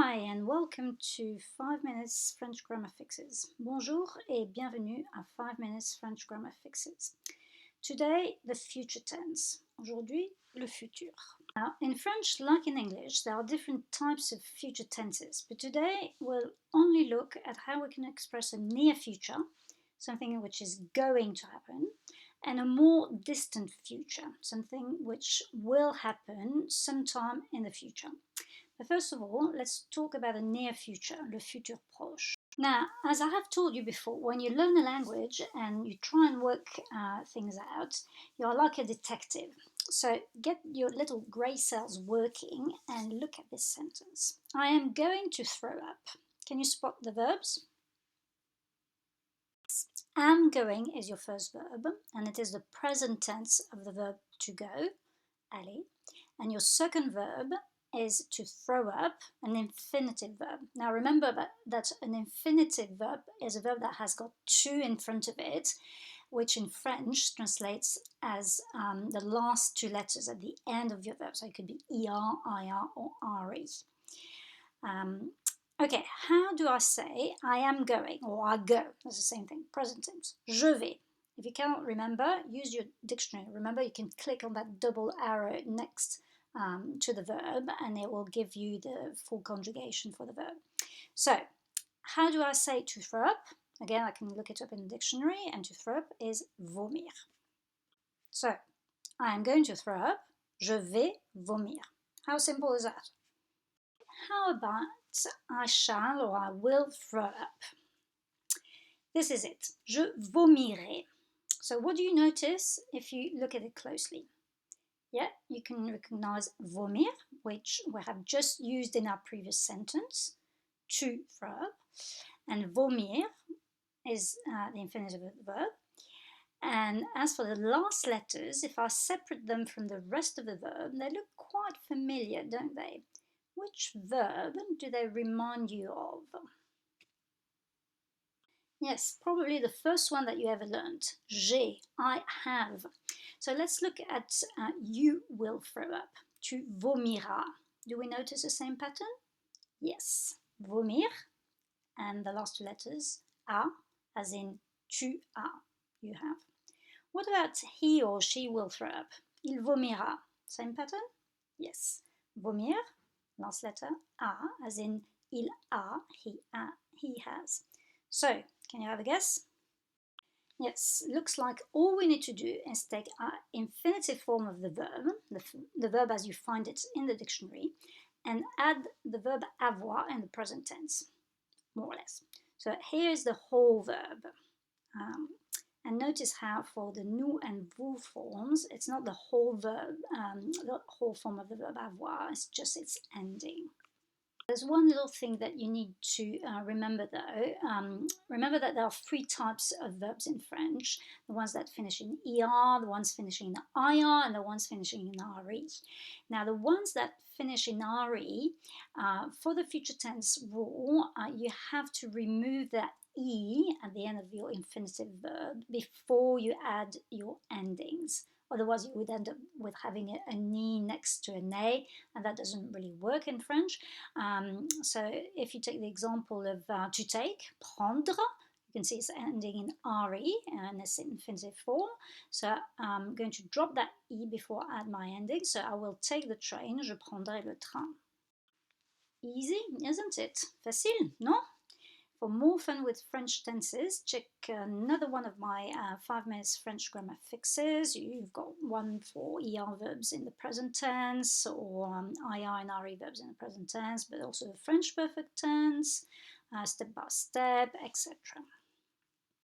Hi and welcome to 5 Minutes French Grammar Fixes. Bonjour et bienvenue à 5 Minutes French Grammar Fixes. Today, the future tense. Aujourd'hui, le futur. Now, in French, like in English, there are different types of future tenses, but today we'll only look at how we can express a near future, something which is going to happen, and a more distant future, something which will happen sometime in the future. But first of all, let's talk about the near future, le futur proche. Now, as I have told you before, when you learn a language and you try and work things out, you're like a detective. So get your little grey cells working and look at this sentence. I am going to throw up. Can you spot the verbs? Am going is your first verb, and it is the present tense of the verb to go, aller. And your second verb is to throw up, an infinitive verb. Now remember that an infinitive verb is a verb that has got to in front of it, which in French translates as the last two letters at the end of your verb. So it could be er, ir, or re. Okay, how do I say I am going or I go? That's the same thing, present tense. Je vais. If you cannot remember, use your dictionary. Remember, you can click on that double arrow next to the verb and it will give you the full conjugation for the verb. So, how do I say to throw up? Again, I can look it up in the dictionary, and to throw up is vomir. So, I am going to throw up. Je vais vomir. How simple is that? How about I shall or I will throw up? This is it. Je vomirai. So what do you notice if you look at it closely? Yeah, you can recognize vomir, which we have just used in our previous sentence, to throw up. And vomir is the infinitive of the verb. And as for the last letters, if I separate them from the rest of the verb, they look quite familiar, don't they? Which verb do they remind you of? Yes, probably the first one that you ever learned. J'ai, I have. So let's look at you will throw up. Tu vomiras. Do we notice the same pattern? Yes. Vomir, and the last two letters, a, as in tu as, you have. What about he or she will throw up? Il vomira. Same pattern? Yes. Vomir, last letter, a, as in il a, he has. So, can you have a guess? Yes, looks like all we need to do is take our infinitive form of the verb, the verb as you find it in the dictionary, and add the verb avoir in the present tense, more or less. So here is the whole verb. And notice how for the nous and vous forms, it's not the whole verb, the whole form of the verb avoir, it's just its ending. There's one little thing that you need to remember though. Remember that there are three types of verbs in French. The ones that finish in er, the ones finishing in ir, and the ones finishing in re. Now the ones that finish in re, for the future tense rule, you have to remove that e at the end of your infinitive verb before you add your endings. Otherwise, you would end up with having an e next to an a, and that doesn't really work in French. So if you take the example of to take, prendre, you can see it's ending in re and it's infinitive form. So I'm going to drop that e before I add my ending. So I will take the train, je prendrai le train. Easy, isn't it? Facile, no? For more fun with French tenses, check another one of my 5 minutes French grammar fixes. You've got one for ER verbs in the present tense, or IR and RE verbs in the present tense, but also the French perfect tense, step by step, etc.